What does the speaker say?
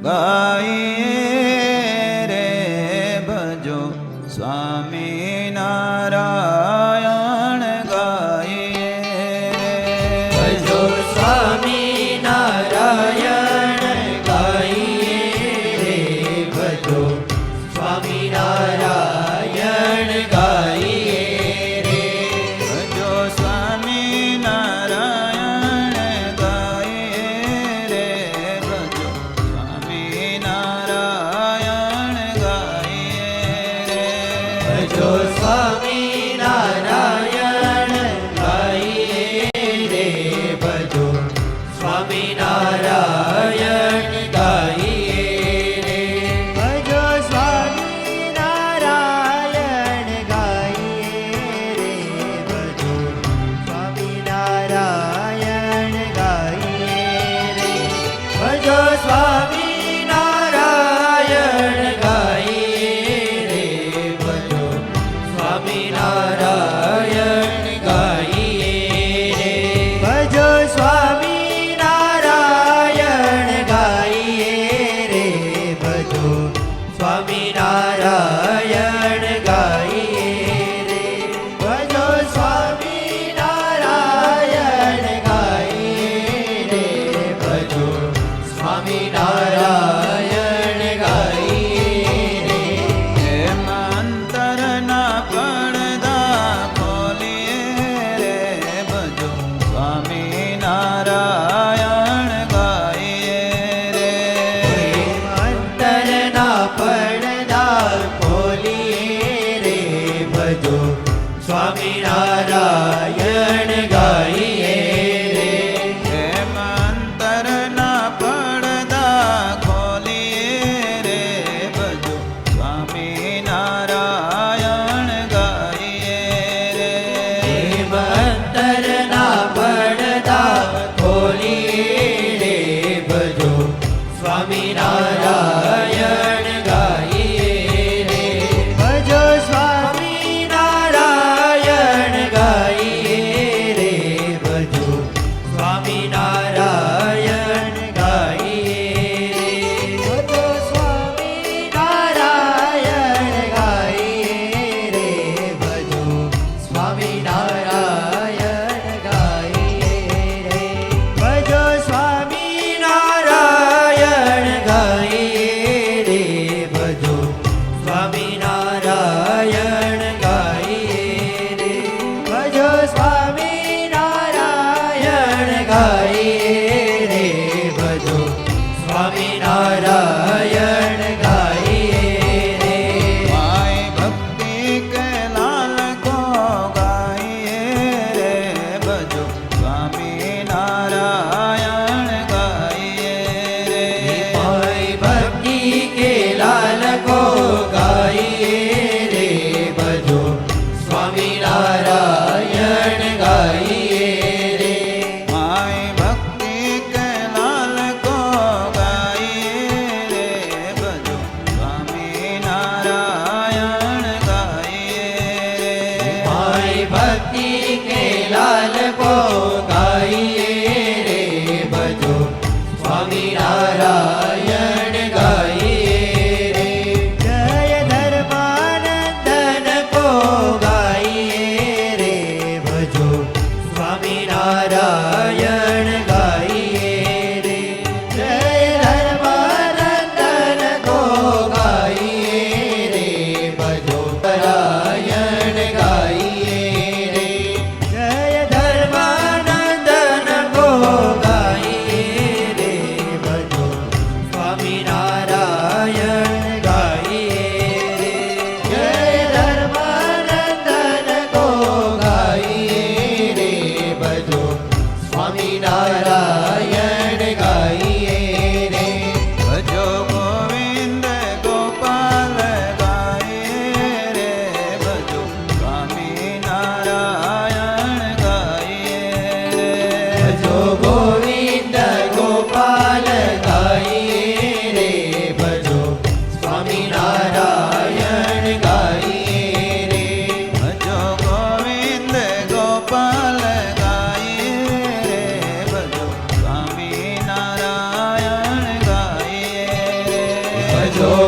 ગાઈએ રે ભજો સ્વામિનારાયણ ગાઈએ ભજો સ્વામિનારાયણ ગાઈએ રે ભજો સ્વામિનારાયણ ગાઈએ રે ભજો સ્વામિનારાયણ ગાઈએ રે ભજો સ્વામિનારાયણ ગાઈએ રે ભજો સ્વામિનારાયણ ગાઈએ રે ભજો સ્વામિનારાયણ ગાઈએ રે ભજો સ્વામિનારાયણ ગાઈએ રે ભજો સ્વામિનારાયણ ગાઈએ રે ભજો સ્વામિનારાયણ ગાઈએ રે ભજો સ્વામિનારાયણ ગાઈએ રે ભજો સ્વામિનારાયણ ગાઈએ રે ભજો સ્વામિનારાયણ ગાઈએ રે ભજો સ્વામિનારાયણ ગાઈએ રે ભજો સ્વામિનારાયણ ગાઈએ રે એમ અંતરના પડદા ખોલીએ રે ભજો સ્વામિનારાયણ ગાઈએ રે અંતરના પડદા ખોલીએ રે ભજો સ્વામિનારાયણ ગાઈએ રે એમ અંતરના પડદા ખોલીએ રે ભજો સ્વામિનારાયણ ગાઈએ રે એમ અંતરના પડદા ખોલીએ રે ભજો સ્વામિનારાયણ ગાઈએ રે ભજો સ્વામિનારાયણ ગાઈએ રે ભજો સ્વામિનારાયણ ગાઈએ રે ભજો સ્વામિનારાયણ ગાઈએ રે ભજો સ્વામિનારાયણ ગાઈએ રે ભજો સ્વામિનારાયણ ગાઈએ રે ભજો સ્વામિનારાયણ ગાઈએ રે ભજો સ્વામિનારાયણ ગાઈએ રે ભજો સ્વામિનારાયણ ગાઈએ રે માય ભક્તિ કે લાલ કો ગાઈએ રે ભજો સ્વામિનારાયણ ગાઈએ રે માય ભક્તિ કે લાલ કો ગાઈએ રે ભજો સ્વામિનારાયણ ગાઈએ રે માય ભક્તિ કે લાલ કો ગાઈએ રે ભજો સ્વામિનારાયણ ગાઈએ રે માય ભક્તિ કે લાલ કો ગાઈએ રે ભજો સ્વામિનારાયણ ગાઈએ રે જય ધર્માનંદન કો ગાઈએ રે ભજો સ્વામિનારાયણ ગાઈએ રે જય ધર્માનંદન કો ગાઈએ રે ભજો નારાયણ ગાઈએ રે જય ધર્માનંદન કો ગાઈએ રે ભજો